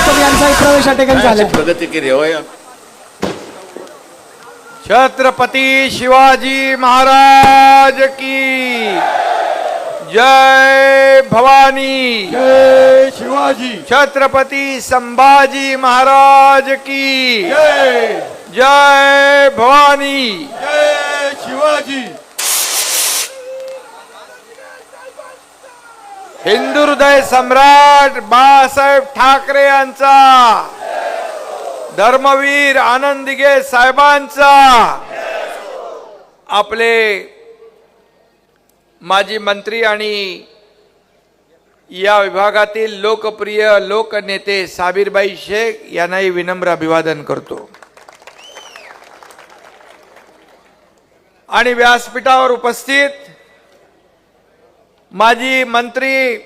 साहेब यांचाही प्रवेश या ठिकाणी झाला. प्रगती केली होय. छत्रपती शिवाजी महाराज की जय भवानी. जय शिवाजी. छत्रपती संभाजी महाराज की जय. जय भवानी. जय शिवाजी. हिंदू हृदय सम्राट बाळासाहेब ठाकरे यांचा, धर्मवीर आनंद दिघे साहेबांचा, आपले माजी मंत्री आणि या विभागातील लोकप्रिय लोकनेते साबिरबाई शेख यांनाही विनम्र अभिवादन करतो. आणि व्यासपीठावर उपस्थित माजी मंत्री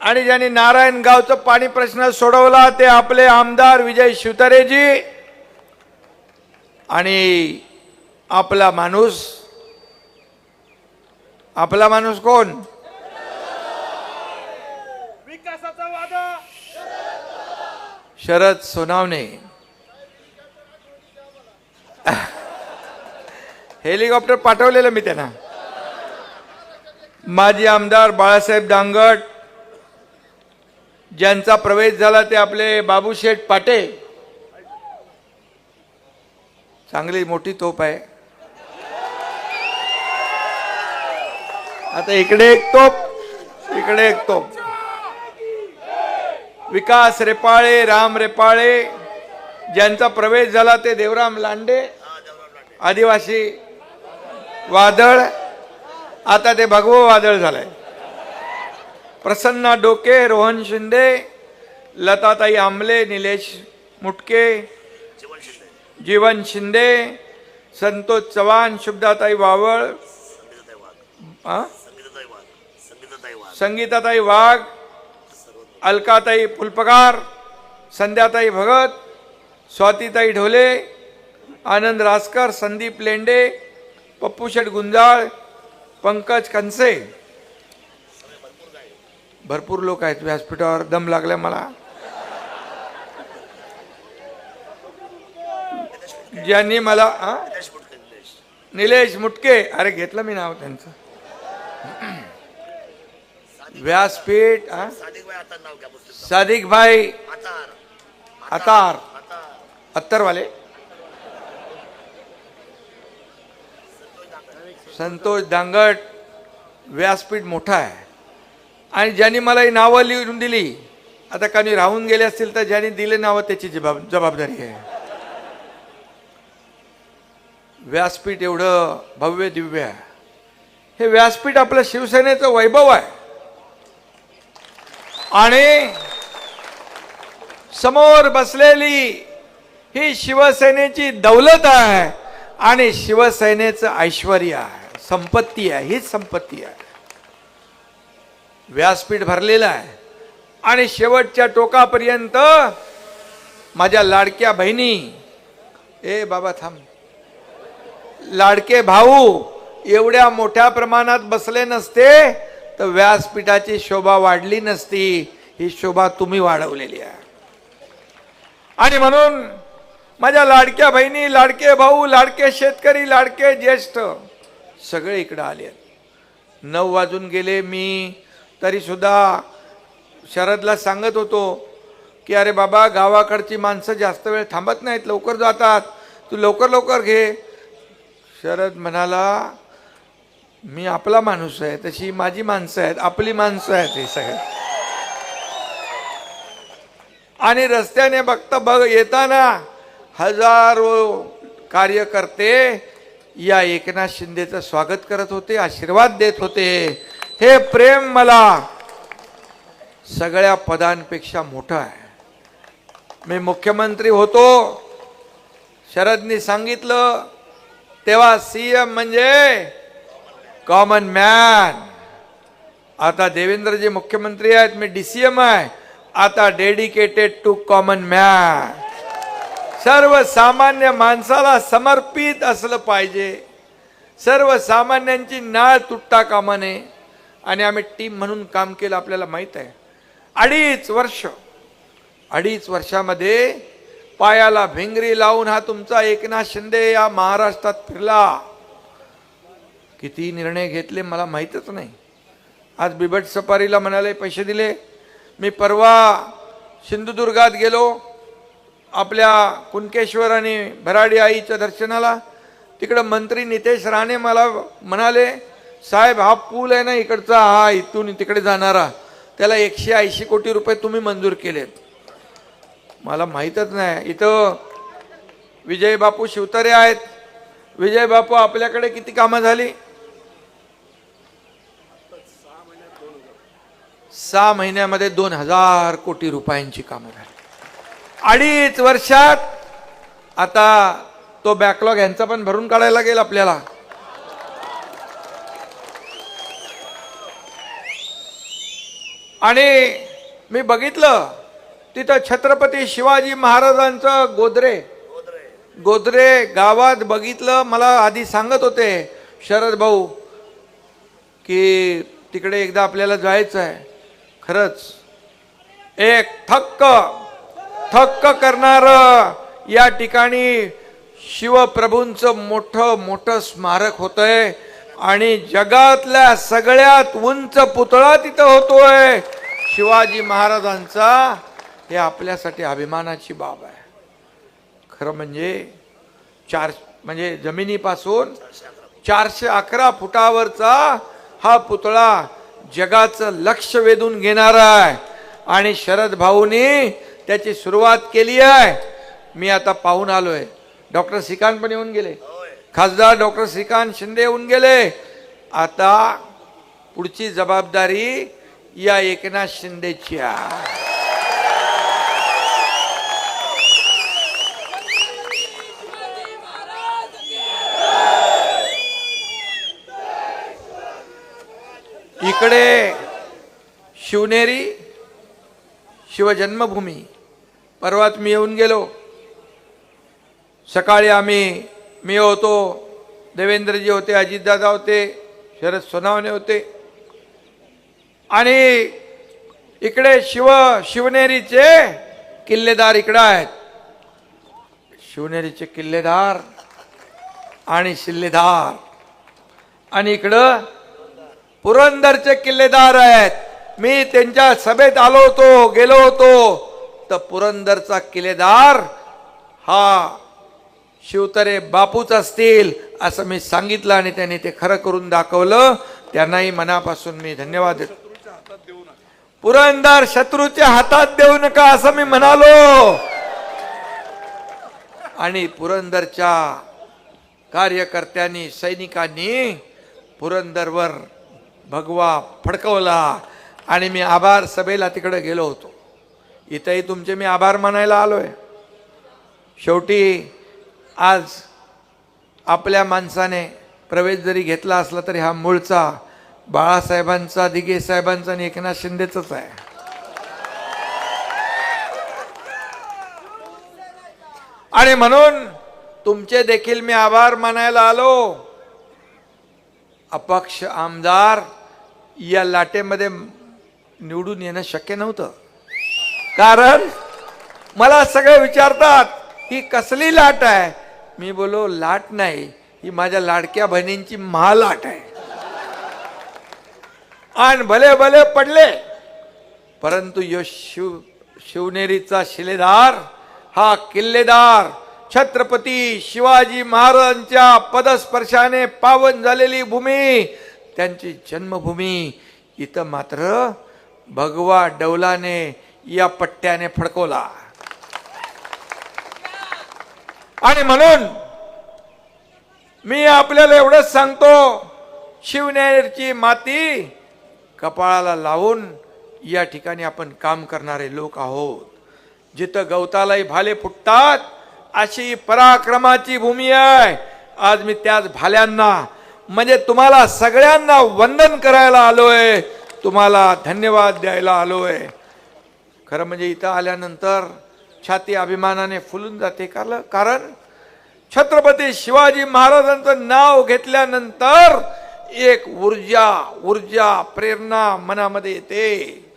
आणि ज्यांनी नारायणगावचं पाणी प्रश्न सोडवला ते आपले आमदार विजय शिवतारेजी, आणि आपला माणूस कोण? विकासाचा वादा शरद सोनावणे. हेलिकॉप्टर पाठवलेलं मी त्यांना. माजी आमदार बाळासाहेब दांगट, ज्यांचा प्रवेश झाला ते आपले बाबूशेठ पाटे. चांगली मोठी तोप आहे. आता इकडे एक तोप, इकडे एक तोप. विकास रेपाळे, राम रेपाळे, ज्यांचा प्रवेश झाला ते देवराम लांडे, आदिवासी वादळ, आता ते भगवं वादळ झालंय. प्रसन्ना डोके, रोहन शिंदे, लताताई आमले, निलेश मुटके, जीवन शिंदे, संतोष चव्हाण, शुभदाताई वावळ, संगीताताई वाघ, अलकाताई फुलपगार, संध्याताई भगत, स्वातीताई ढोले, आनंद रासकर, संदीप लेंडे, पप्पूशेठ गुंजाळ, पंकज कनसे. भरपूर लोक आहेत व्यासपीठावर. दम लागलाय मला. ज्यांनी मला निलेश मुटके, अरे घेतलं मी नाव त्यांचं. व्यासपीठ सादिक भाई अतार, अत्तरवाले, संतोष दांगट. व्यासपीठ मोठा आहे. आणि ज्यांनी मला ही नावं लिहून दिली, आता काही राहून गेले असतील तर ज्यांनी दिले नावं त्याची जबाबदारी आहे. व्यासपीठ एवढं भव्य दिव्य आहे. हे व्यासपीठ आपलं शिवसेनेचं वैभव आहे. आणि समोर बसलेली ही शिवसेनेची दौलत आहे आणि शिवसेनेचं ऐश्वर्य आहे, संपत्ती आहे. हीच संपत्ती आहे. व्यासपीठ भरलेलं आहे. आणि शेवटच्या टोकापर्यंत माझ्या लाडक्या बहिणी, ए बाबा थांब, लाडके भाऊ एवढ्या मोठ्या प्रमाणात बसले नसते तर व्यासपीठाची शोभा वाढली नसती. ही शोभा तुम्ही वाढवलेली आहे. आणि म्हणून माझ्या लाडक्या बहिणी, लाडके भाऊ, लाडके शेतकरी, लाडके ज्येष्ठ सगळे इकडे आले. 9 वाजून गेले. मी तरी सुद्धा शरदला सांगत होतो की अरे बाबा, गावाकडची माणसं जास्त वेळ थांबत नाहीत, लवकर जातात, तू लवकर लवकर घे. शरद म्हणाला, मी आपला माणूस आहे, तशी माझी माणसं आहेत, आपली माणसं आहेत हे सगळे. आणि रस्त्याने येताना हजारो कार्यकर्ते या एकनाथ शिंदेचं स्वागत करत होते, आशीर्वाद देत होते. हे प्रेम मला सगळ्या पदांपेक्षा मोठं आहे. मी मुख्यमंत्री होतो, शरदनी सांगितलं तेव्हा सीएम म्हणजे कॉमन मॅन. आता देवेंद्रजी मुख्यमंत्री आहेत, मी डीसीएम आहे. आता डेडिकेटेड टू कॉमन मॅन. सर्वसामान्य माणसाला समर्पित असलं पाहिजे. सर्वसामान्यांची नाळ तुटता कामा नये. आणि आम्ही टीम म्हणून काम केलं, आपल्याला माहित आहे. 2.5 वर्ष 2.5 वर्षामध्ये पायाला भिंगरी लावून हा तुमचा एकनाथ शिंदे या महाराष्ट्रात फिरला. किती निर्णय घेतले मला माहीतच नाही. आज बिबट सफारीला म्हणाले पैसे दिले. मी परवा सिंधुदुर्गात गेलो आपल्या कुणकेश्वर आणि भराडी आईच्या दर्शनाला. तिकडं मंत्री नितेश राणे मला म्हणाले, साहेब हा पूल आहे ना इकडचा, हा इथून तिकडे जाणारा, त्याला 180 कोटी रुपये तुम्ही मंजूर केलेत. मला माहीतच नाही. इथं विजय बापू शिवतारे आहेत. विजय बापू आपल्याकडे किती कामं झाली? 6 महिन्यामध्ये 2000 कोटी रुपयांची कामं झाली. 2.5 वर्षात आता तो बॅकलॉग यांचा पण भरून काढायला लागेल आपल्याला. आणि मी बघितलं तिथं छत्रपती शिवाजी महाराजांचं गोदरे गावात बघितलं. मला आधी सांगत होते शरद भाऊ की तिकडे एकदा आपल्याला जायचं आहे. खरंच एक थक्क करणार या ठिकाणी शिवप्रभूंचं मोठं स्मारक होतंय आणि जगातल्या सगळ्यात उंच पुतळा तिथं होतोय शिवाजी महाराजांचा. हे आपल्यासाठी अभिमानाची बाब आहे. खरं म्हणजे जमिनीपासून 411 फुटावरचा हा पुतळा जगाचं लक्ष वेधून घेणारा आहे आणि शरद भाऊनी त्याची सुरुवात केली आहे. मी आता पाहून आलोय. डॉक्टर श्रीकांत पण येऊन गेले, खासदार डॉक्टर श्रीकांत शिंदे येऊन गेले. आता पुढची जबाबदारी या एकनाथ शिंदेची आहे. इकडे शिवनेरी शिवजन्मभूमी परवात मी येऊन गेलो. सकाळी मी होतो, देवेंद्रजी होते, अजितदादा होते, शरद सोनावणे होते आणि इकडे शिवनेरीचे किल्लेदार इकडे आहेत. शिवनेरीचे किल्लेदार आणि शिल्लेदार आणि इकडं पुरंदरचे किल्लेदार आहेत. मी त्यांच्या सभेत गेलो होतो तर पुरंदरचा किल्लेदार हा शिवतारे बापूच असतील असं मी सांगितलं आणि त्यांनी ते खरं करून दाखवलं. त्यांनाही मनापासून मी धन्यवाद देतो. पुरंदर शत्रूच्या हातात देऊ नका असं मी म्हणालो आणि पुरंदरच्या कार्यकर्त्यांनी सैनिकांनी पुरंदरवर भगवा फडकवला आणि मी आभार सभेला तिकडे गेलो होतो. इथंही तुमचे मी आभार मानायला आलोय. शेवटी आज आपल्या माणसाने प्रवेश जरी घेतला असला तरी हा मूळचा बाळासाहेबांचा, दिघे साहेबांचा आणि एकनाथ शिंदेचाच आहे. आणि म्हणून तुमचे देखील मी आभार मानायला आलो. अपक्ष आमदार या लाटेमध्ये निवडून येणं शक्य नव्हतं. कारण मला सगळे विचारतात ही कसली लाट आहे. मी बोलो लाट नाही, ही माझ्या लाडक्या बहिणींची महालाट आहे. आणि भले भले पडले परंतु शिवनेरीचा शिलेदार हा किल्लेदार छत्रपती शिवाजी महाराजांच्या पदस्पर्शाने पावन झालेली भूमी, त्यांची जन्मभूमी, इथं मात्र भगवा डौलाने या पट्ट्याने फडकवला. आणि म्हणून मी आपल्याला एवढंच सांगतो, शिवनेरीची माती कपाळाला लावून या ठिकाणी आपण काम करणारे लोक आहोत. जिथं गवतालाही भाले फुटतात अशी पराक्रमाची भूमी आहे. आज मी त्याच भाल्यांना म्हणजे तुम्हाला सगळ्यांना वंदन करायला आलोय, तुम्हाला धन्यवाद द्यायला आलोय. खरं म्हणजे इथं आल्यानंतर छाती अभिमानाने फुलून जाते. कारण छत्रपती शिवाजी महाराजांचं नाव घेतल्यानंतर एक ऊर्जा प्रेरणा मनामध्ये येते.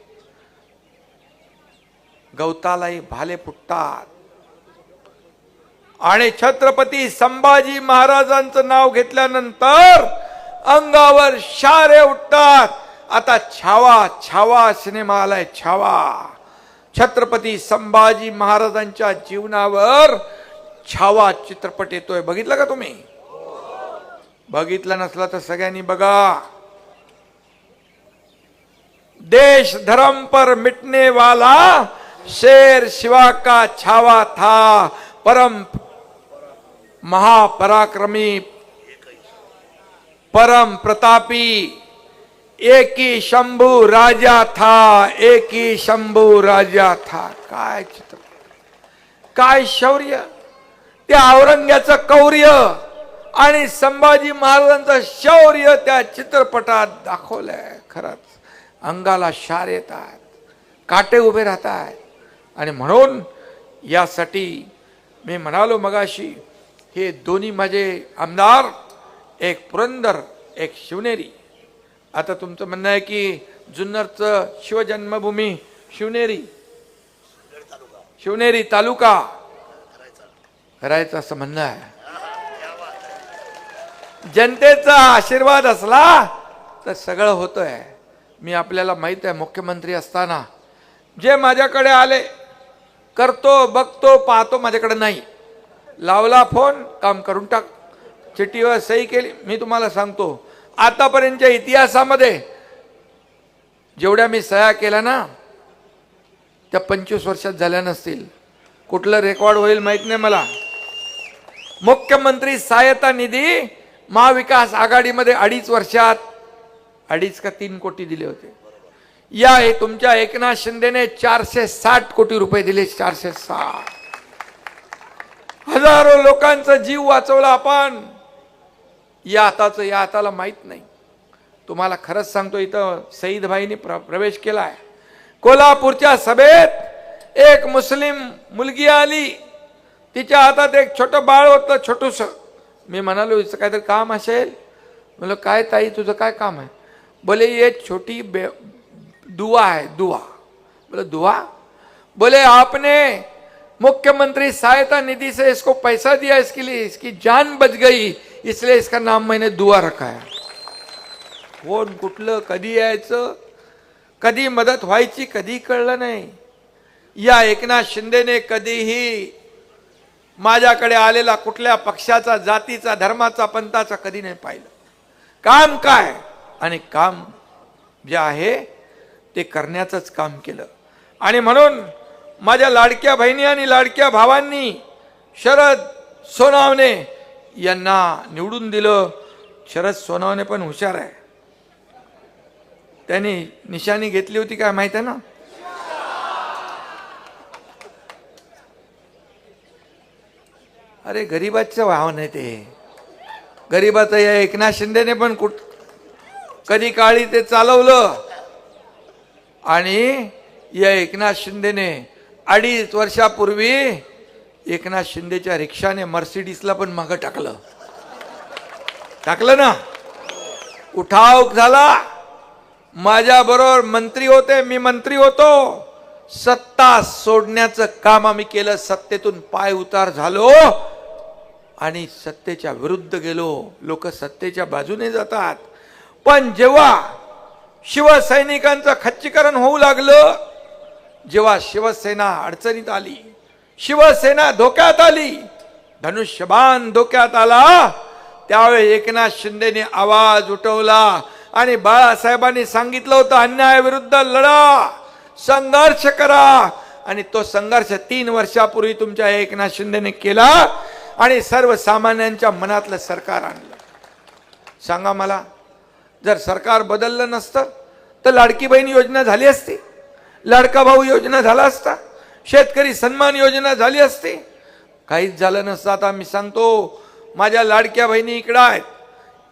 गवतालाही भाले फुटतात. आणि छत्रपती संभाजी महाराजांचं नाव घेतल्यानंतर अंगावर शारे उठतात. आता छावा छावा सिनेमा आलाय, छावा. छत्रपती संभाजी महाराजांच्या जीवनावर छावा चित्रपट येतोय. बघितलं का तुम्ही? बघितलं नसला तर सगळ्यांनी बघा. देश धर्म पर मिटने वाला शेर शिवा का छावा था, परम महापराक्रमी परम प्रतापी एक ही शंभू राजा था, एक ही शंभू राजा था. काय चित्र, काय शौर्य. त्या औरंग्याचं कौर्य आणि संभाजी महाराजांचं शौर्य त्या चित्रपटात दाखवलंय. खरंच अंगाला शार येतात, काटे उभे राहतात. आणि म्हणून यासाठी मी म्हणालो मगाशी, हे दोन्ही माझे आमदार, एक पुरंदर एक शिवनेरी. आता तुमचं म्हणणं आहे की जुन्नरचं शिवजन्मभूमी शिवनेरी, शिवनेरी तालुका करायचं असं म्हणणं आहे. जनतेचा आशीर्वाद असला तर सगळं होतंय. मी आपल्याला माहित आहे, मुख्यमंत्री असताना जे माझ्याकडे आले, करतो बघतो पाहतो, माझ्याकडे नाही. लावला फोन, काम करून टाक, चिठ्ठीवर सही केली. मी तुम्हाला सांगतो, आतापर्यंतच्या इतिहासामध्ये जेवढ्या मी सह्या केल्या ना, त्या 25 वर्षात झाल्या नसतील. कुठलं रेकॉर्ड होईल माहित नाही मला. मुख्यमंत्री सहायता निधी महाविकास आघाडीमध्ये 2.5 वर्षात 2.5 का 3 कोटी दिले होते. या हे तुमच्या एकनाथ शिंदेने 460 कोटी रुपये दिले. 460. हजारो लोकांचा जीव वाचवला आपण. या हाताला माहित नाही. तुम्हाला खरंच सांगतो, इथं सईद भाईनी प्रवेश केलाय. कोल्हापूरच्या सभेत एक मुस्लिम मुलगी आली, तिच्या हातात एक छोटं बाळ होतं, छोटूस. मी म्हणालो हिचं काहीतरी काम असेल. म्हणलं काय ताई तुझं काय काम आहे? बोले ये छोटी दुआ है, दुआ. बोले दुआ? बोले आपने मुख्यमंत्री सहायता निधि से इसको पैसा दिया, इसके लिए इसकी जान बच गई, इसलिए इसका नाम मैंने दुआ रखा है. कोण कुठलं कधी यायचं, कधी मदत व्हायची कधी कळलं नाही. या एकनाथ शिंदेने कधीही माझ्याकडे आलेला कुठल्या पक्षाचा, जातीचा, धर्माचा, पंथाचा कधी नाही पाहिलं. काम काय आणि काम जे आहे ते करण्याचंच काम केलं. आणि म्हणून माझ्या लाडक्या बहिणी आणि लाडक्या भावांनी शरद सोनावणे यांना निवडून दिलं. शरद सोनावणे पण हुशार आहे. त्यांनी निशाणी घेतली होती काय माहित आहे ना? अरे गरीबाचं भाव नाही ते. गरीबाचं या एकनाथ शिंदेने पण कधी काळी ते चालवलं. आणि या एकनाथ शिंदेने 2.5 वर्षापूर्वी एकनाथ शिंदेच्या रिक्षाने मर्सिडीजला पण मागं टाकलं ना. उठाव झाला. माझ्या बरोबर मंत्री होते, मी मंत्री होतो. सत्ता सोडण्याचं काम आम्ही केलं. सत्तेतून पाय उतार झालो आणि सत्तेच्या विरुद्ध गेलो. लोक सत्तेच्या बाजूने जातात, पण जेव्हा शिवसैनिकांचं खच्चीकरण होऊ लागलं, जेव्हा शिवसेना अडचणीत आली, शिवसेना धोक्यात आली, धनुष्यबाण धोक्यात आला, त्यावेळी एकनाथ शिंदेने आवाज उठवला. आणि बाळासाहेबांनी सांगितलं होतं, अन्यायाविरुद्ध लढा, संघर्ष करा. आणि तो संघर्ष 3 वर्षापूर्वी तुमच्या एकनाथ शिंदेने केला आणि सर्वसामान्यांच्या मनातलं सरकार आणलं. सांगा मला, जर सरकार बदललं नसतं तर लाडकी बहीण योजना झाली असती, लाडका भाऊ योजना झाला असता, शेतकरी सन्मान योजना झाली असती. काहीच झालं नसतं. आता मी सांगतो, माझ्या लाडक्या बहिणी इकडे आहेत.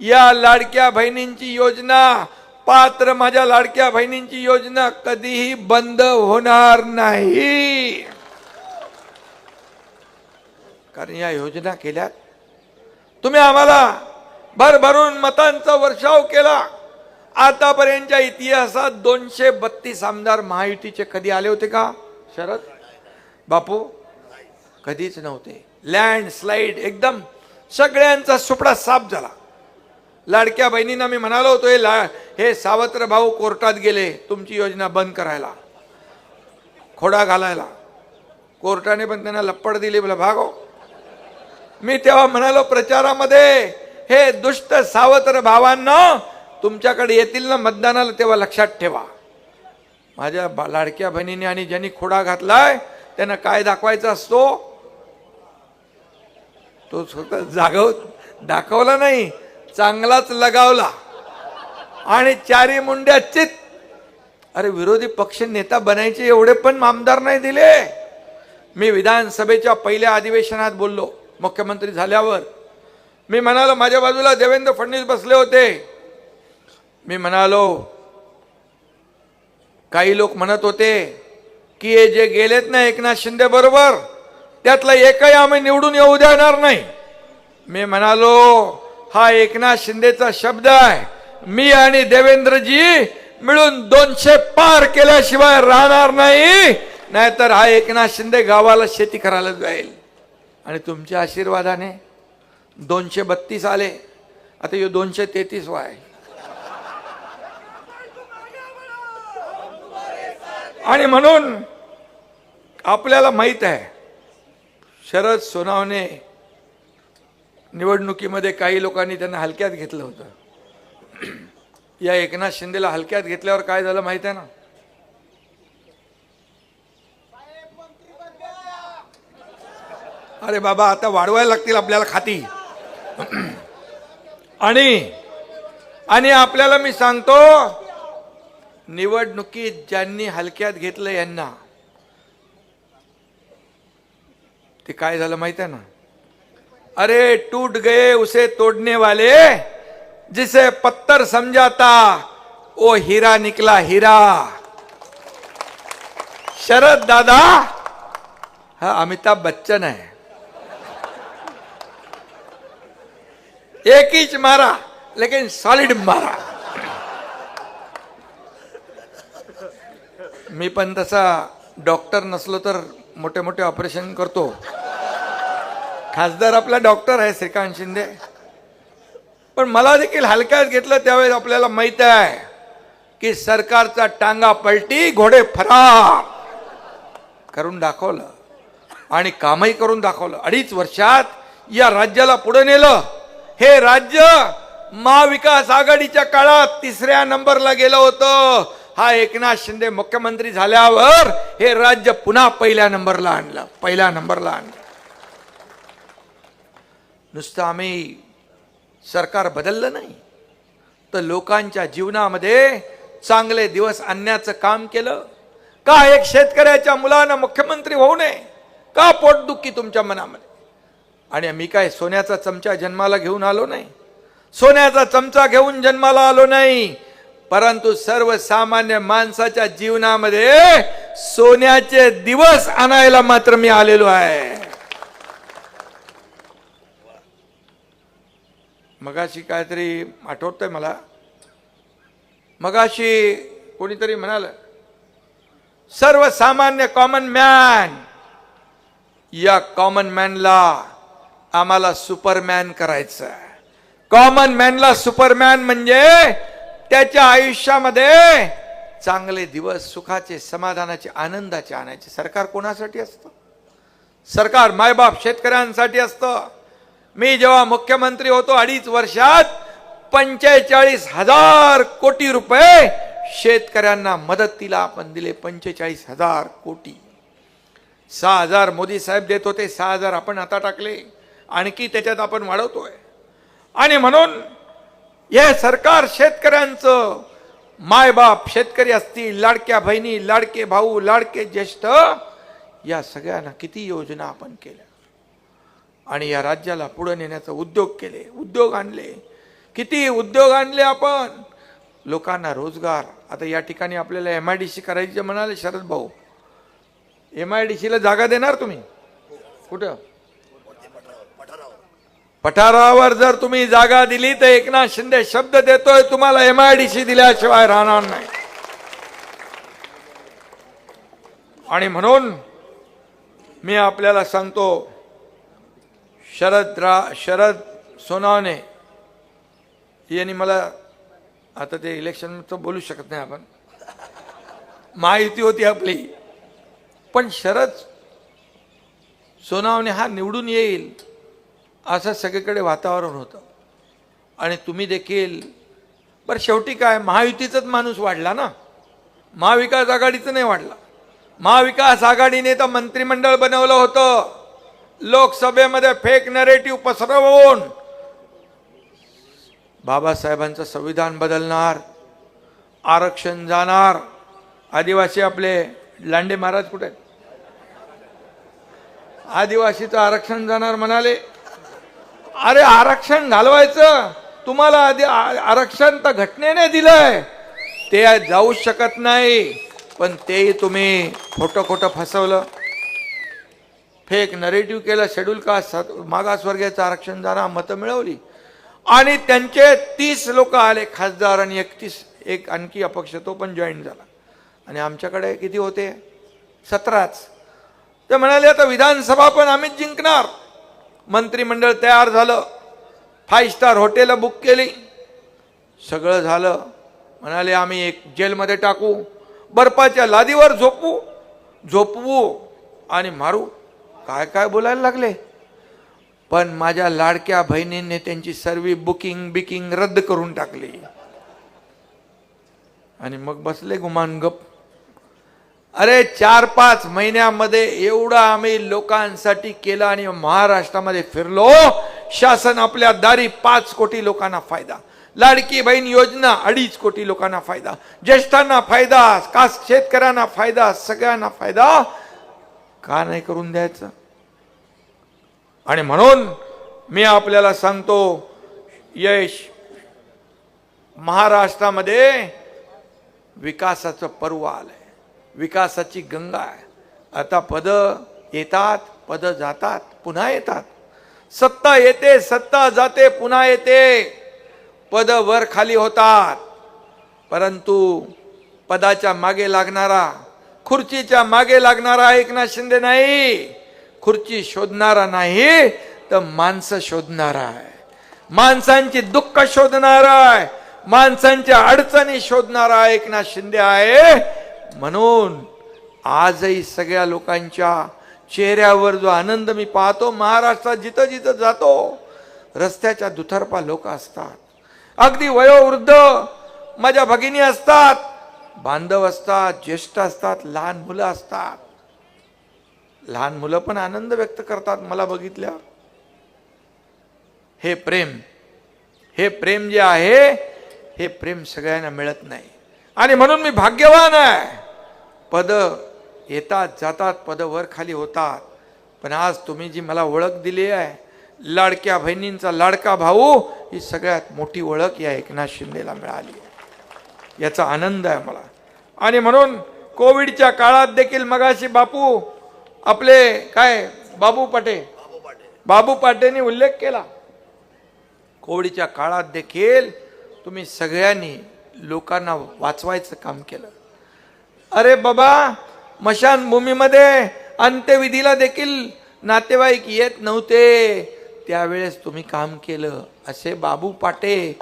या लाडक्या बहिणींची योजना, पात्र माझ्या लाडक्या बहिणींची योजना कधीही बंद होणार नाही. कारण या योजना केल्यात. तुम्ही आम्हाला भरभरून मतांचा वर्षाव केला. आतापर्यंतच्या इतिहासात 232 आमदार महायुतीचे कधी आले होते का शरद? बापू कधीच नव्हते. लँडस्लाईड एकदम सगळ्यांचा सुपडा साफ झाला. लाडक्या बहिणींना मी म्हणालो होतो हे सावत्र भाऊ कोर्टात गेले तुमची योजना बंद करायला, खोडा घालायला. कोर्टाने पण त्यांना लप्पड दिली, बोला भागो. मी तेव्हा म्हणालो प्रचारामध्ये, हे दुष्ट सावत्र भावांना तुमच्याकडे येतील ना मतदानाला तेव्हा लक्षात ठेवा. माझ्या लाडक्या बहिणीने आणि ज्यांनी खोडा घातलाय त्यांना काय दाखवायचा असतो तो स्वतः दाखवला नाही, चांगलाच लगावला आणि चारी मुंड्या चित. अरे विरोधी पक्ष नेता बनायचे एवढे पण आमदार नाही दिले. मी विधानसभेच्या पहिल्या अधिवेशनात बोललो मुख्यमंत्री झाल्यावर. मी म्हणालो, माझ्या बाजूला देवेंद्र फडणवीस बसले होते. मी म्हणालो, काही लोक म्हणत होते की हे जे गेलेत ना एकनाथ शिंदे बरोबर त्यातला एकही आम्ही निवडून येऊ देणार नाही. मी म्हणालो, हा एकनाथ शिंदेचा शब्द आहे. मी आणि देवेंद्रजी मिळून 200 पार केल्याशिवाय राहणार नाही, नाहीतर हा एकनाथ शिंदे गावाला शेती करायला जाईल. आणि तुमच्या आशीर्वादाने 232 आले, आता हे 233 आहे. आणि म्हणून आपल्याला माहित आहे शरद सोनावणे निवडणुकीमध्ये काही लोकांनी त्यांना हलक्यात घेतलं होतं. या एकनाथ शिंदेला हलक्यात घेतल्यावर काय झालं माहित आहे ना. अरे बाबा आता वाढवायला लागतील आपल्याला खाती. आणि आपल्याला मी सांगतो, निवडणुकीत ज्यांनी हलक्यात घेतलं यांना ते काय झालं माहित आहे ना. अरे टूट गए उसे तोड़ने वाले, जिसे पत्थर समझाता वो हीरा निकला हीरा. शरद दादा हा अमिताभ बच्चन है. एक ही मारा लेकिन सॉलिड मारा. मी पण तसा डॉक्टर नसलो तर मोठे मोठे ऑपरेशन करतो. खासदार आपला डॉक्टर आहे श्रीकांत शिंदे, पण मला देखील हलक्यात घेतलं त्यावेळेस आपल्याला माहित आहे की सरकारचा टांगा पलटी घोडे फरार करून दाखवलं आणि कामही करून दाखवलं. 2.5 वर्षात या राज्याला पुढे नेलं. हे राज्य महाविकास आघाडीच्या काळात 3ऱ्या नंबरला गेलं होतं. हा एकनाथ शिंदे मुख्यमंत्री झाल्यावर हे राज्य पुन्हा पहिल्या नंबरला आणलं. नुसतं आम्ही सरकार बदललं नाही तर लोकांच्या जीवनामध्ये चांगले दिवस आणण्याचं काम केलं. का एक शेतकऱ्याच्या मुलानं मुख्यमंत्री होऊ नये? का पोटदुखी तुमच्या मनामध्ये? आणि मी काय सोन्याचा चमचा जन्माला घेऊन आलो नाही, सोन्याचा चमचा घेऊन जन्माला आलो नाही, परंतु सर्वसामान्य माणसाच्या जीवनामध्ये सोन्याचे दिवस आणायला मात्र मी आलेलो आहे. मगाशी काहीतरी आठवतंय मला, मगाशी कोणीतरी म्हणाल सर्वसामान्य कॉमन मॅन. या कॉमन मॅनला आम्हाला सुपरमॅन करायचं. कॉमन मॅनला सुपरमॅन म्हणजे त्याच्या आयुष्यामध्ये चांगले दिवस, सुखाचे, समाधानाचे, आनंदाचे आणायचे. सरकार कोणासाठी असतं? सरकार मायबाप शेतकऱ्यांसाठी असतं. मी जेव्हा मुख्यमंत्री होतो 2.5 वर्षात 45,000 कोटी रुपये शेतकऱ्यांना मदतीला आपण दिले. 45,000 कोटी. 6,000 मोदी साहेब देत होते, 6,000 आपण आता टाकले, आणखी त्याच्यात आपण वाढवतोय. आणि म्हणून हे सरकार शेतकऱ्यांचं, मायबाप शेतकरी असतील, लाडक्या बहिणी, लाडके भाऊ, लाडके ज्येष्ठ, या सगळ्यांना किती योजना आपण केल्या आणि या राज्याला पुढे नेण्याचा उद्योग केले, उद्योग आणले. किती उद्योग आणले आपण, लोकांना रोजगार. आता या ठिकाणी आपल्याला MIDC करायची म्हणाले शरद भाऊ. MIDCला जागा देणार तुम्ही? कुठं? पठारावर जर तुम्ही जागा दिली तर एकनाथ शिंदे शब्द देतोय तुम्हाला MIDC दिल्याशिवाय राहणार नाही. आणि म्हणून मी आपल्याला सांगतो, शरद सोनावणे यांनी मला, आता ते इलेक्शन तर बोलू शकत नाही आपण, महायुती होती आपली, पण शरद सोनावणे हा निवडून येईल असं सगळीकडे वातावरण होतं. आणि तुम्ही देखील, बरं शेवटी काय महायुतीचाच माणूस वाढला ना, महाविकास आघाडीचं नाही वाढला. महाविकास आघाडीने तर मंत्रिमंडळ बनवलं होतं, लोकसभेमध्ये फेक नरेटिव्ह पसरवून बाबासाहेबांचं संविधान बदलणार, आरक्षण जाणार. आदिवासी आपले लांडे महाराज कुठे आहेत? आदिवासीचं आरक्षण जाणार म्हणाले. अरे आरक्षण घालवायचं तुम्हाला, आधी आरक्षण तर घटनेने दिलंय, ते जाऊ शकत नाही. पण तेही तुम्ही खोटं फसवलं, फेक नरेटिव्ह केलं. शेड्यूल कास्ट मागासवर्गीयाचं आरक्षण जाणार, मतं मिळवली आणि त्यांचे 30 लोक आले खासदार आणि 31 एक आणखी अपक्ष, तो पण जॉईन झाला. आणि आमच्याकडे किती होते? 17च. ते म्हणाले आता विधानसभा पण आम्हीच जिंकणार. मंत्रिमंडळ तयार झालं, 5 स्टार हॉटेल बुक केली, सगळं झालं. म्हणाले आम्ही एक जेलमध्ये टाकू, बर्फाच्या लादीवर झोपवू आणि मारू. काय काय बोलायला लागले. पण माझ्या लाडक्या बहिणींनी त्यांची सर्व बुकिंग रद्द करून टाकली आणि मग बसले गुमान गप. अरे 4-5 महिन्यामध्ये एवढं आम्ही लोकांसाठी केलं आणि महाराष्ट्रामध्ये फिरलो. शासन आपल्या दारी 5 कोटी लोकांना फायदा, लाडकी बहीण योजना 2.5 कोटी लोकांना फायदा, ज्येष्ठांना फायदा, शेतकऱ्यांना फायदा, सगळ्यांना फायदा. का नाही करून द्यायचं? आणि म्हणून मी आपल्याला सांगतो, यश महाराष्ट्रामध्ये विकासाचं पर्व आलंय, विकासाची गंगा आहे. आता पद येतात, पद जातात, पुन्हा येतात. सत्ता येते, सत्ता जाते, पुन्हा येते. पद वर खाली होतात, परंतु पदाच्या मागे लागणारा, खुर्चीच्या मागे लागणारा एकनाथ शिंदे नाही, खुर्ची शोधणारा नाही तर माणसं शोधणारा आहे, माणसांची दुःख शोधणारा आहे, माणसांच्या अडचणी शोधणारा एकनाथ शिंदे आहे. म्हणून आजही सगळ्या लोकांच्या चेहऱ्यावर जो आनंद मी पाहतो, महाराष्ट्रात जिथं जिथं जातो रस्त्याच्या दुतर्फा लोक असतात, अगदी वयोवृद्ध माझ्या भगिनी असतात, बांधव असतात, ज्येष्ठ असतात, लहान मुलं असतात. लहान मुलं पण आनंद व्यक्त करतात मला बघितल्यावर. हे प्रेम जे आहे, हे प्रेम सगळ्यांना मिळत नाही. आणि म्हणून मी भाग्यवान आहे. पद येतात जातात, पद वर खाली होतात, पण आज तुम्ही जी मला ओळख दिली आहे, लाडक्या बहिणींचा लाडका भाऊ, ही सगळ्यात मोठी ओळख या एकनाथ शिंदेला मिळाली आहे. याचा आनंद आहे मला. आणि म्हणून कोविडच्या काळात देखील मगाशी बापू आपले काय बाबू पाटेंनी उल्लेख केला. कोविडच्या काळात देखील तुम्ही सगळ्यांनी लोकांना वाचवायचं काम केलं. अरे बाबा, स्मशानभूमीमध्ये अंत्यविधीला देखील नातेवाईक येत नव्हते, त्यावेळेस तुम्ही काम केलं. असे बाबू पाटे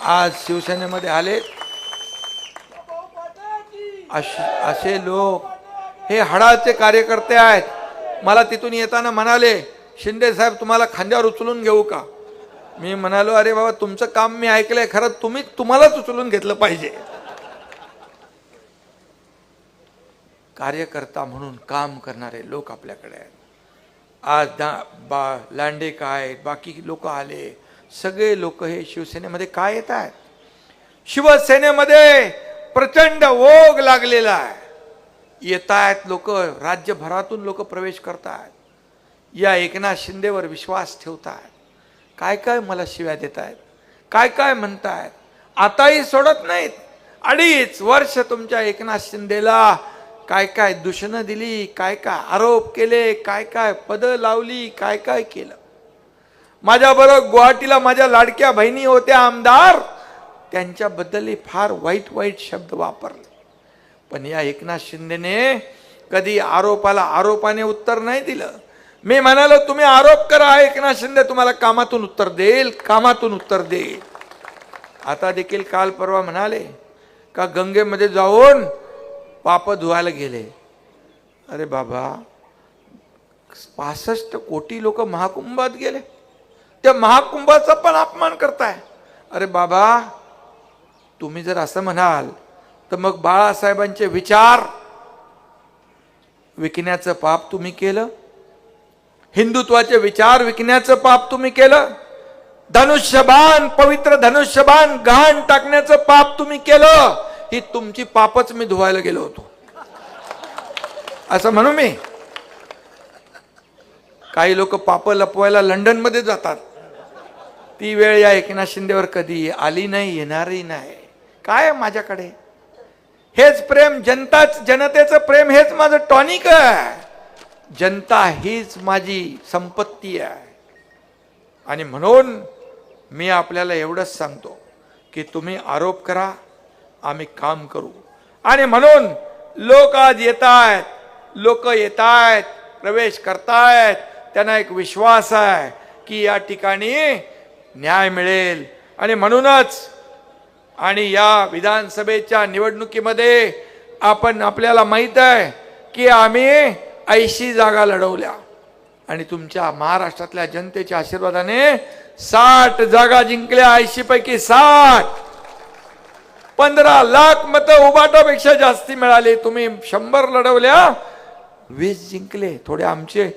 आज शिवसेनेमध्ये आले. असे लोक हे हाडाचे कार्यकर्ते आहेत. मला तिथून येताना म्हणाले, शिंदे साहेब तुम्हाला खांद्यावर उचलून घेऊ का? मी म्हणालो, अरे बाबा तुमचं काम मी ऐकलंय, खरं तुम्हालाच उचलून घेतलं पाहिजे. कार्यकर्ता म्हणून काम करणारे लोक आपल्याकडे आहेत. आज लांडे काय, बाकी लोक आले, सगळे लोक हे शिवसेनेमध्ये काय येत आहेत? शिवसेनेमध्ये प्रचंड ओघ लागलेला आहे. येत आहेत लोक, राज्यभरातून लोक प्रवेश करतात, या एकनाथ शिंदेवर विश्वास ठेवतात. काय काय मला शिव्या देत आहेत, काय काय म्हणतायत, आताही सोडत नाहीत. 2.5 वर्ष तुमच्या एकनाथ शिंदेला काय काय दूषणं दिली, काय काय आरोप केले, काय काय पदं लावली, काय काय केलं. माझ्याबरोबर गुवाहाटीला माझ्या लाडक्या बहिणी होत्या आमदार, त्यांच्याबद्दलही फार वाईट शब्द वापरले. पण या एकनाथ शिंदेने कधी आरोपाला आरोपाने उत्तर नाही दिलं. मी म्हणालो तुम्ही आरोप करा, एकनाथ शिंदे तुम्हाला कामातून उत्तर देईल, कामातून उत्तर देईल. आता देखील काल परवा म्हणाले का गंगेमध्ये जाऊन पाप धुवायला गेले. अरे बाबा, 65 कोटी लोक महाकुंभात गेले, त्या महाकुंभाचा पण अपमान करताय. अरे बाबा, तुम्ही जर असं म्हणाल तर मग बाळासाहेबांचे विचार विकण्याचं पाप तुम्ही केलं, हिंदुत्वाचे विचार विकण्याचं पाप तुम्ही केलं, धनुष्यबाण, पवित्र धनुष्यबाण गहाण टाकण्याचं पाप तुम्ही केलं. ही तुमची पापच मी धुवायला गेलो होतो असं म्हणू मी. काही लोक पाप लपवायला लंडन मध्ये जातात. ती वेळ या एकनाथ शिंदेवर कधी आली नाही, येणारही नाही. काय माझ्याकडे हेच प्रेम, जनतेचं प्रेम हेच माझं टॉनिक आहे. जनता हीच माझी संपत्ती आहे. आणि म्हणून मी आपल्याला एवढंच सांगतो की तुम्ही आरोप करा, आम्ही काम करू. आणि म्हणून लोक आज येत आहेत, लोक येत आहेत, प्रवेश करतायत. त्यांना एक विश्वास आहे की या ठिकाणी न्याय मिळेल. आणि म्हणूनच आणि या विधानसभेच्या निवडणुकीमध्ये आपल्याला माहित आहे की आम्ही 80 जागा लढवल्या आणि तुमच्या महाराष्ट्रातल्या जनतेच्या आशीर्वादाने 60 जागा जिंकल्या. 80 पैकी 60. 15 लाख मतं उबाटापेक्षा जास्ती मिळाली. तुम्ही 100 लढवल्या, 20 जिंकले. थोडे आमचे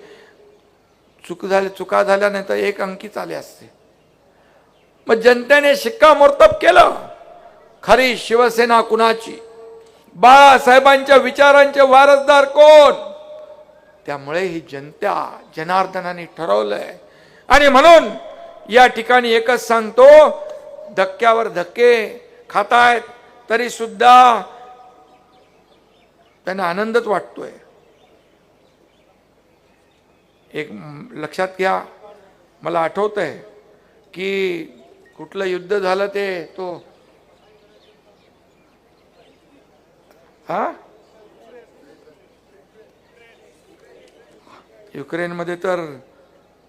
चुका झाल्या नाही तर 1 अंकीच आले असते. मग जनतेने शिक्कामोर्तब केलं. खरी शिवसेना कुणाची, बाळासाहेबांच्या विचारांचे वारसदार कोण, त्यामुळे ही जनार्दनाने ठरवलंय. आणि म्हणून या ठिकाणी एकच सांगतो, धक्क्यावर धक्के खातायत तरी सुद्धा त्यांना आनंदच वाटतोय. एक लक्षात घ्या, मला आठवतंय की कुठलं युद्ध झालं ते युक्रेनमध्ये, तर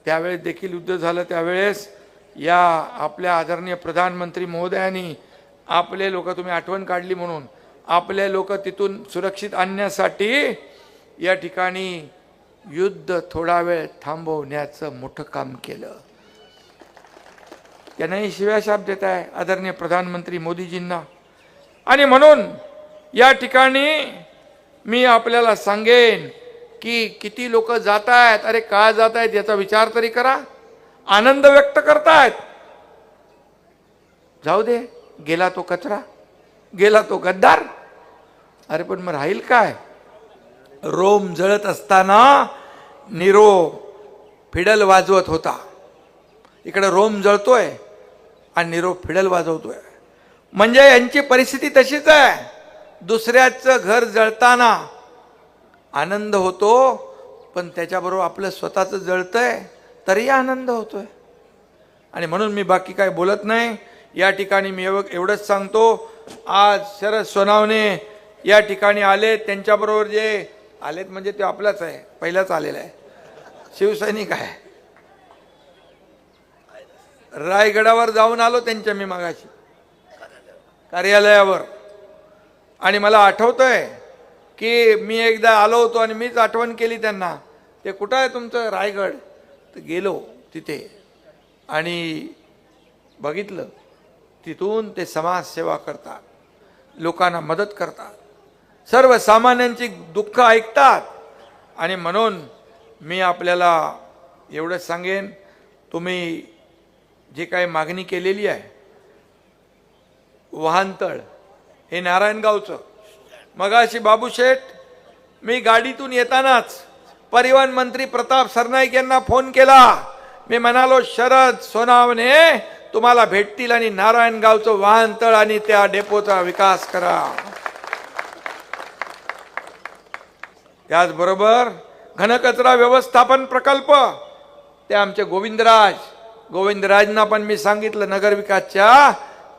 त्यावेळेस देखील युद्ध झालं. त्यावेळेस या आपल्या आदरणीय प्रधानमंत्री महोदयांनी आपले लोक, तुम्ही आठवण काढली म्हणून, आपले लोक तिथून सुरक्षित आणण्यासाठी या ठिकाणी युद्ध थोडा वेळ थांबवण्याचं मोठं काम केलं. त्यांनाही शिव्याशाप देत आहे आदरणीय प्रधानमंत्री मोदीजींना. आणि म्हणून या ठिकाणी मी आपल्याला सांगेन की किती लोक जात आहेत, अरे का जात आहेत याचा विचार तरी करा. आनंद व्यक्त करतायत, जाऊ दे, गेला तो कचरा, गेला तो गद्दार. अरे पण मग राहील काय? रोम जळत असताना नीरो फिडल वाजवत होता. इकडे रोम जळतोय आणि नीरो फिडल वाजवतोय. म्हणजे यांची परिस्थिती तशीच आहे. दुसऱ्याचं घर जळताना आनंद होतो, पण त्याच्याबरोबर आपलं स्वतःचं जळतंय तरी आनंद होतोय. आणि म्हणून मी बाकी काय बोलत नाही. या ठिकाणी मी एवढंच सांगतो, आज शरद सोनावणे या ठिकाणी आले. त्यांच्याबरोबर जे आलेत म्हणजे ते आपलाच आहे, पहिलाच आलेला आहे, शिवसैनिक आहे. रायगडावर जाऊन आलो त्यांच्या मी मागाशी कार्यालयावर. आणि मला आठवतंय की मी एकदा आलो होतो आणि मीच आठवण केली त्यांना, ते कुठं आहे तुमचं रायगड? तर गेलो तिथे आणि बघितलं, तिथून ते समाजसेवा करतात, लोकांना मदत करतात, सर्वसामान्यांची दुःख ऐकतात. आणि म्हणून मी आपल्याला एवढंच सांगेन, तुम्ही जे काही मागणी केलेली आहे, वाहनतळ हे नारायणगावचं, मगाशी बाबूशेठ, मी गाडीतून येतानाच परिवहन मंत्री प्रताप सरनाईक यांना फोन केला. मी म्हणालो, शरद सोनावणे तुम्हाला भेटतील आणि नारायणगावचं वाहनतळ आणि त्या डेपोचा विकास करा. त्याचबरोबर घनकचरा व्यवस्थापन प्रकल्प, ते आमचे गोविंदराजना पण मी सांगितलं नगरविकासच्या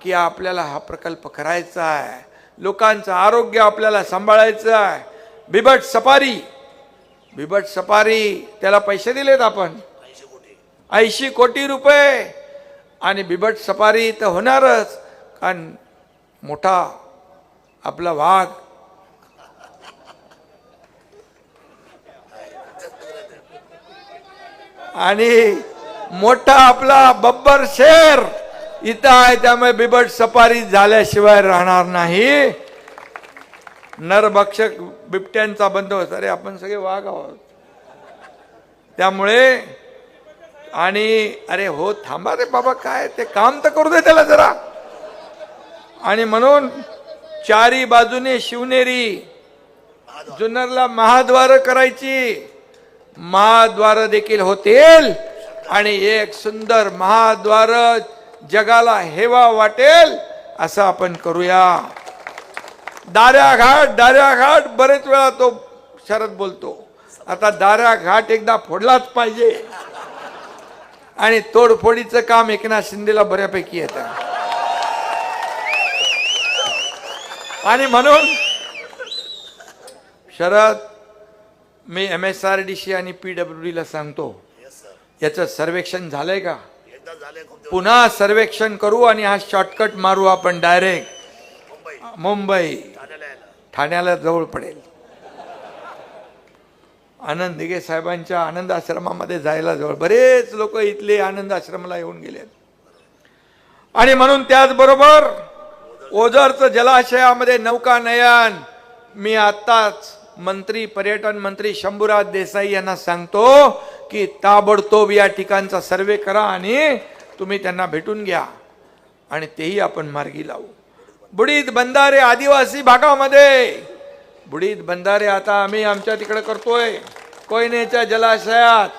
की आपल्याला हा प्रकल्प करायचा आहे. लोकांचं आरोग्य आपल्याला सांभाळायचं आहे. बिबट सफारी, बिबट सफारी त्याला पैसे दिलेत आपण 80 कोटी रुपये. आणि बिबट सफारी तर होणारच, कारण मोठा आपला वाघ आणि मोठा आपला बब्बर शेर इथं आहे. त्यामुळे बिबट सफारी झाल्याशिवाय राहणार नाही. नरभक्षक बिबट्यांचा बंदोबस्त, अरे आपण सगळे वाघ आहोत त्यामुळे. आणि अरे हो थांबा रे बाबा, काय ते काम तर करू दे त्याला जरा. आणि म्हणून चारी बाजूने शिवनेरी, जुन्नरला महाद्वार करायची, महाद्वार देखील होतील आणि एक सुंदर महाद्वार जगाला हेवा वाटेल असं आपण करूया. दाऱ्या घाट बरेच वेळा तो शरद बोलतो, आता दाऱ्या घाट एकदा फोडलाच पाहिजे. आणि तोडफोडीचं काम एकनाथ शिंदेला बऱ्यापैकी येतं. आणि म्हणून शरद, मी MSRDC आणि PWD ला सांगतो, याचं सर्वेक्षण झालंय का? पुन्हा सर्वेक्षण करू आणि हा शॉर्टकट मारू आपण डायरेक्ट मुंबई ठाण्याला जवळ पडेल. आनंद दिघे साहेबांच्या आनंद आश्रमामध्ये जायला जवळ, बरेच लोक इथले आनंद आश्रमाला येऊन गेले. आणि म्हणून त्याचबरोबर ओझरचं जलाशयामध्ये नौकानयन, मी आताच मंत्री, पर्यटन मंत्री शंभूराज देसाई यांना सांगतो की ताबडतोब या ठिकाणचा सर्वे करा आणि तुम्ही त्यांना भेटून घ्या आणि तेही आपण मार्गी लावू. बुडीत बंधारे आदिवासी भागामध्ये, बुडीत बंधारे आता आम्ही आमच्या तिकडे करतोय कोयनेच्या जलाशयात.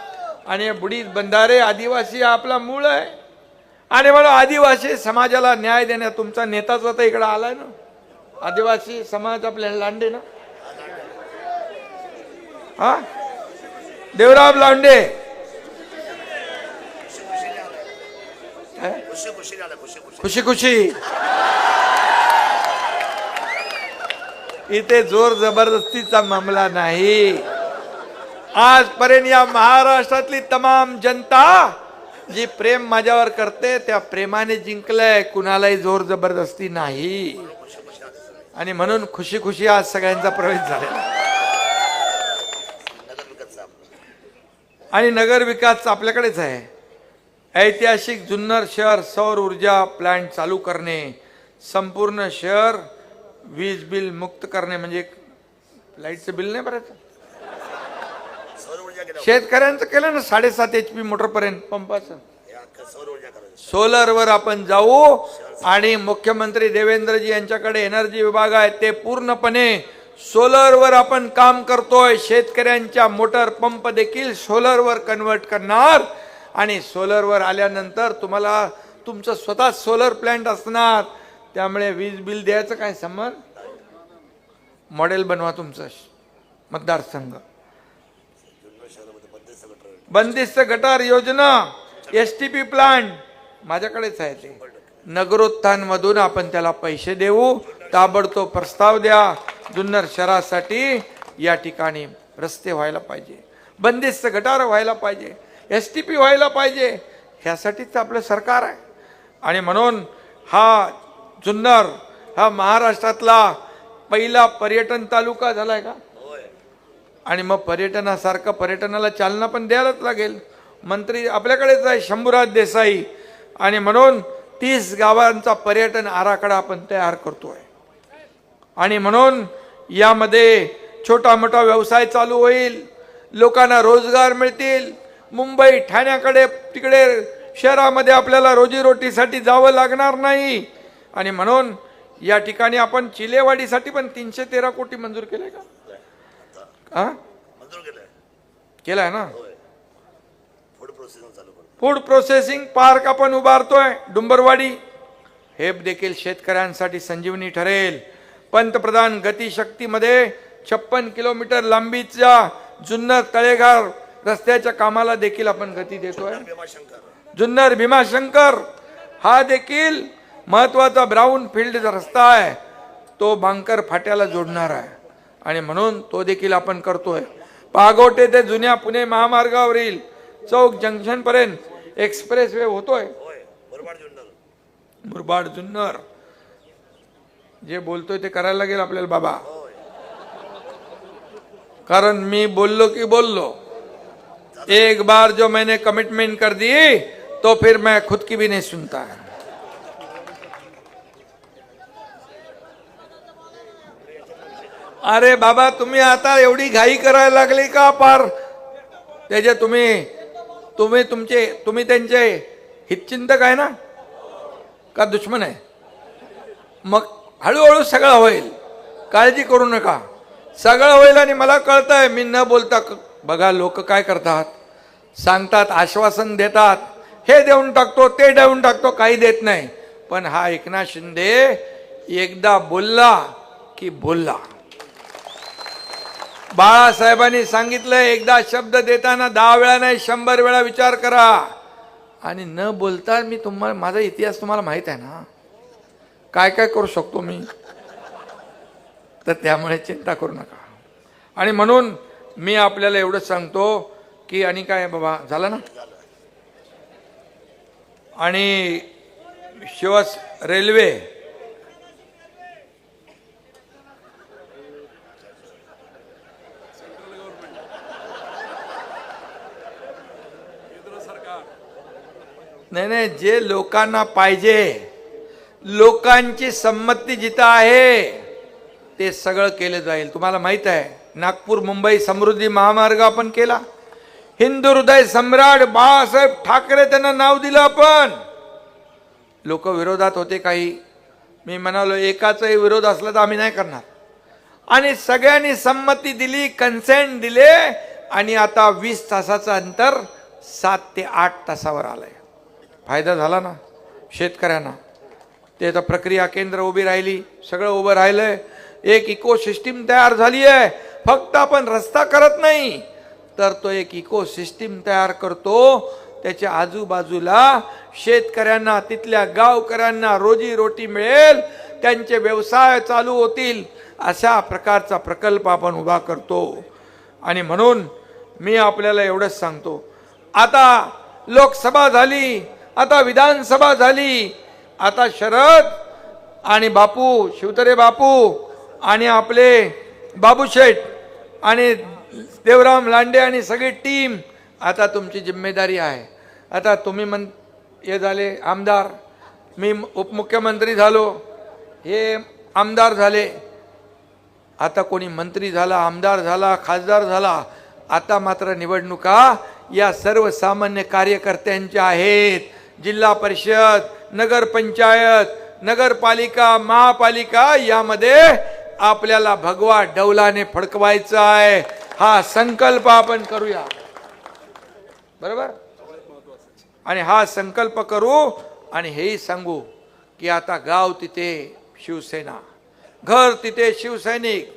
आणि बुडीत बंधारे आदिवासी आपला मूळ आहे. आणि म्हणून आदिवासी समाजाला न्याय देण्यात तुमचा नेताच आता इकडे आलाय ना. आदिवासी समाज आपल्याला लांडे ना, हा देवराव लांडे, खुशी खुशी इथे जोर जबरदस्तीचा मामला नाही. आजपर्यंत या महाराष्ट्रातली तमाम जनता जी प्रेम माझ्यावर करते त्या प्रेमाने जिंकलंय, कुणालाही जोर जबरदस्ती नाही. आणि म्हणून खुशी खुशी आज सगळ्यांचा प्रवेश झालेला. आणि नगर विकास आपल्याकडेच आहे. ऐतिहासिक जुन्नर शहर सौर ऊर्जा प्लांट चालू करणे, संपूर्ण शहर वीज बिल मुक्त करणे, म्हणजे लाईटचं बिल नाही भरायचं. शेतकऱ्यांचं केलं ना 7.5 HP मोटर पर्यंत पंपाचं. सोलरवर आपण जाऊ आणि मुख्यमंत्री देवेंद्रजी यांच्याकडे एनर्जी विभाग आहे, ते पूर्णपणे सोलरवर आपण काम करतोय. शेतकऱ्यांच्या मोटर पंप देखील सोलरवर कन्वर्ट करणार आणि सोलरवर आल्यानंतर तुम्हाला तुमचं स्वतः सोलर प्लांट असणार. त्यामुळे वीज बिल द्यायचं काय संबंध. मॉडेल बनवा तुमचं मतदारसंघ. बंदिस्त गटार योजना, STP प्लांट माझ्याकडेच आहे. ते नगरोत्थान मधून आपण त्याला पैसे देऊ. ताबडतोब प्रस्ताव द्या. जुन्नर शहरासाठी या ठिकाणी रस्ते व्हायला पाहिजे, बंदिस्त गटार व्हायला पाहिजे, STP व्हायला पाहिजे. ह्यासाठीच आपलं सरकार आहे. आणि म्हणून हा जुन्नर हा महाराष्ट्रातला पहिला पर्यटन तालुका झालाय का. आणि मग पर्यटनासारखं पर्यटनाला चालना पण द्यायलाच लागेल. मंत्री आपल्याकडेच आहे शंभूराज देसाई. आणि म्हणून 30 गावांचा पर्यटन आराखडा आपण तयार करतोय. आणि म्हणून यामध्ये छोटा मोठा व्यवसाय चालू होईल, लोकांना रोजगार मिळतील. मुंबई ठाण्याकडे तिकडे शहरामध्ये आपल्याला रोजीरोटीसाठी जावं लागणार नाही. आणि म्हणून या ठिकाणी आपण चिलेवाडीसाठी पण 313 कोटी मंजूर केलंय का. केलाय ना. फूड प्रोसेसिंग पार्क आपण उभारतोय डुंबरवाडी. हे देखील शेतकऱ्यांसाठी संजीवनी ठरेल. पंतप्रधान गतिशक्तीमध्ये 56 किलोमीटर लांबीच्या जुन्नर तळेघर रस्त्याच्या कामाला देखील आपण गती देतोय. जुन्नर भीमाशंकर हा देखील महत्वाचा ब्राऊन फील्ड रस्ता आहे. तो बांकर फाट्याला जोडणार आहे. आणि म्हणून तो देखील आपण करतोय. पागोटे ते जुन्या पुणे महामार्गावरील चौक जंक्शन पर्यंत एक्सप्रेस वे होतोय. मुरबाड जुन्नर जे बोलतोय ते करायला लागेल आपल्याला बाबा, कारण मी बोललो की बोललो. एक बार जो मैंने कमिटमेंट कर दी तो फिर मैं खुद की भी नहीं सुनता है. अरे बाबा तुम्ही आता एवढी घाई करायला लागली का? पार त्याचे तुम्ही त्यांचे हितचिंतक आहे ना का दुश्मन आहे? मग हळूहळू सगळं होईल, काळजी करू नका, सगळं होईल. आणि मला कळतंय मी न बोलता बघा लोक काय करतात, सांगतात, आश्वासन देतात, हे देऊन टाकतो ते देऊन टाकतो, काही देत नाही. पण हा एकनाथ शिंदे एकदा बोलला की बोलला. बाळासाहेबांनी सांगितलं एकदा शब्द देताना 10 वेळा नाही 100 वेळा विचार करा. आणि न बोलता मी तुम्हाला माझा इतिहास तुम्हाला माहित आहे ना, काय काय करू शकतो मी, तर त्यामुळे चिंता करू नका. आणि म्हणून मी आपल्याला एवढंच सांगतो की आणि काय बाबा झालं ना. आणि रेल्वे नाही, जे लोकांना पाहिजे, लोकांची संमती जिथं आहे ते सगळं केलं जाईल. तुम्हाला माहित आहे नागपूर मुंबई समृद्धी महामार्ग आपण केला. हिंदू हृदय सम्राट बाळासाहेब ठाकरे त्यांना नाव दिलं आपण. लोक विरोधात होते काही, मी म्हणालो एकाचाही विरोध असला तर आम्ही नाही करणार. आणि सगळ्यांनी संमती दिली, कन्सेंट दिले. आणि आता 20 तासाचं अंतर 7 ते 8 तासावर आलंय. फायदा झाला ना शेतकऱ्यांना. ते आता प्रक्रिया केंद्र उभी राहिली, सगळं उभं राहिलंय, एक इकोसिस्टीम तयार झाली आहे. फक्त आपण रस्ता करत नाही तर तो एक इकोसिस्टीम तयार करतो. त्याच्या आजूबाजूला शेतकऱ्यांना, तिथल्या गावकऱ्यांना रोजी रोटी मिळेल, त्यांचे व्यवसाय चालू होतील, अशा प्रकारचा प्रकल्प आपण उभा करतो. आणि म्हणून मी आपल्याला एवढंच सांगतो, आता लोकसभा झाली, आता विधानसभा झाली, आता शरद आणि बापू, शिवतरे बापू आणि आपले बाबूशेठ आणि देवराम लांडे आणि सगळी टीम, आता तुमची जिम्मेदारी आहे. आता तुम्ही हे झाले आमदार, मी उपमुख्यमंत्री झालो, हे आमदार झाले, आता कोणी मंत्री झाला, आमदार झाला, खासदार झाला. आता मात्र निवडणुका या सर्वसामान्य कार्यकर्त्यांच्या आहेत. जिल्हा परिषद, नगरपंचायत, नगरपालिका, महापालिका यामध्ये आपल्याला भगवा डौलाने फडकवायचा आहे. हा संकल्प आपण करूया, बरोबर. आणि हा संकल्प करू आणि हेही सांगू की आता गाव तिथे शिवसेना, घर तिथे शिवसैनिक,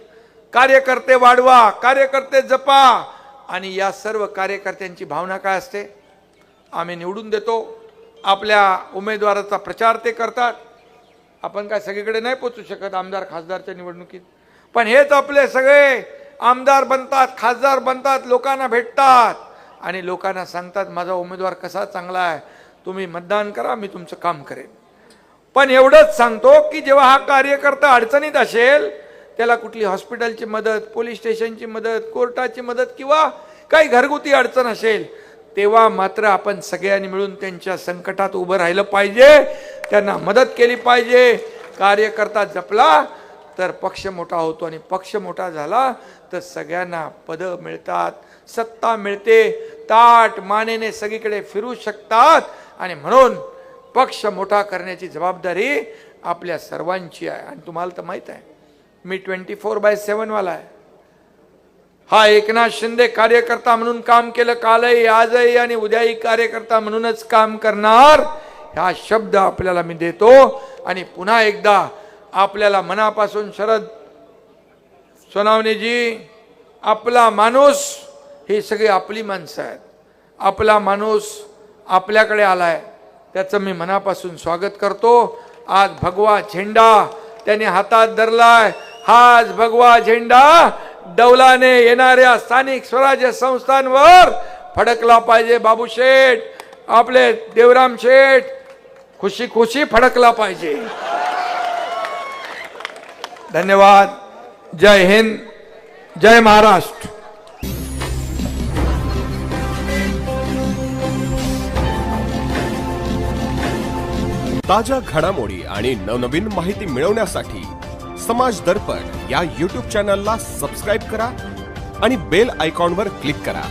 कार्यकर्ते वाढवा, कार्यकर्ते जपा. आणि या सर्व कार्यकर्त्यांची भावना काय असते, आम्ही निवडून देतो, आपल्या उमेदवाराचा प्रचार ते करतात. आपण काय सगळीकडे नाही पोचू शकत आमदार खासदारच्या निवडणुकीत, पण हेच आपले सगळे आमदार बनतात, खासदार बनतात, लोकांना भेटतात आणि लोकांना सांगतात माझा उमेदवार कसा चांगला आहे, तुम्ही मतदान करा, मी तुमचं काम करेन. पण एवढंच सांगतो की जेव्हा हा कार्यकर्ता अडचणीत असेल, त्याला कुठली हॉस्पिटलची मदत, पोलीस स्टेशनची मदत, कोर्टाची मदत किंवा काही घरगुती अडचण असेल, तेव्हा मात्र आपण सगळ्यांनी मिळून त्यांच्या संकटात उभं राहिलं पाहिजे, त्यांना मदत केली पाहिजे. कार्यकर्ता जपला तर पक्ष मोठा होतो आणि पक्ष मोठा झाला तर सगळ्यांना पदं मिळतात, सत्ता मिळते, ताट मानेने सगळीकडे फिरू शकतात. आणि म्हणून पक्ष मोठा करण्याची जबाबदारी आपल्या सर्वांची आहे. आणि तुम्हाला तर माहित आहे मी 24/7 वाला आहे. हा एकनाथ शिंदे कार्यकर्ता म्हणून काम केलं, कालही आजही आणि उद्याही कार्यकर्ता म्हणूनच काम करणार, हा शब्द आपल्याला मी देतो. आणि पुन्हा एकदा आपल्याला मनापासून शरद सोनावणेजी, आपला माणूस, ही सगळी आपली माणसं आहेत, आपला माणूस आपल्याकडे आलाय, त्याचं मी मनापासून स्वागत करतो. आज भगवा झेंडा त्याने हातात धरलाय, हाच भगवा झेंडा डौलाने येणाऱ्या स्थानिक स्वराज्य संस्थांवर फडकला पाहिजे. बाबू शेठ, आपले देवराम शेठ, खुशी खुशी फडकला पाहिजे. धन्यवाद. जय हिंद, जय महाराष्ट्र. ताज्या घडामोडी आणि नवनवीन माहिती मिळवण्यासाठी समाज दर्पण या YouTube चॅनलला सबस्क्राईब करा आणि बेल आयकॉनवर क्लिक करा.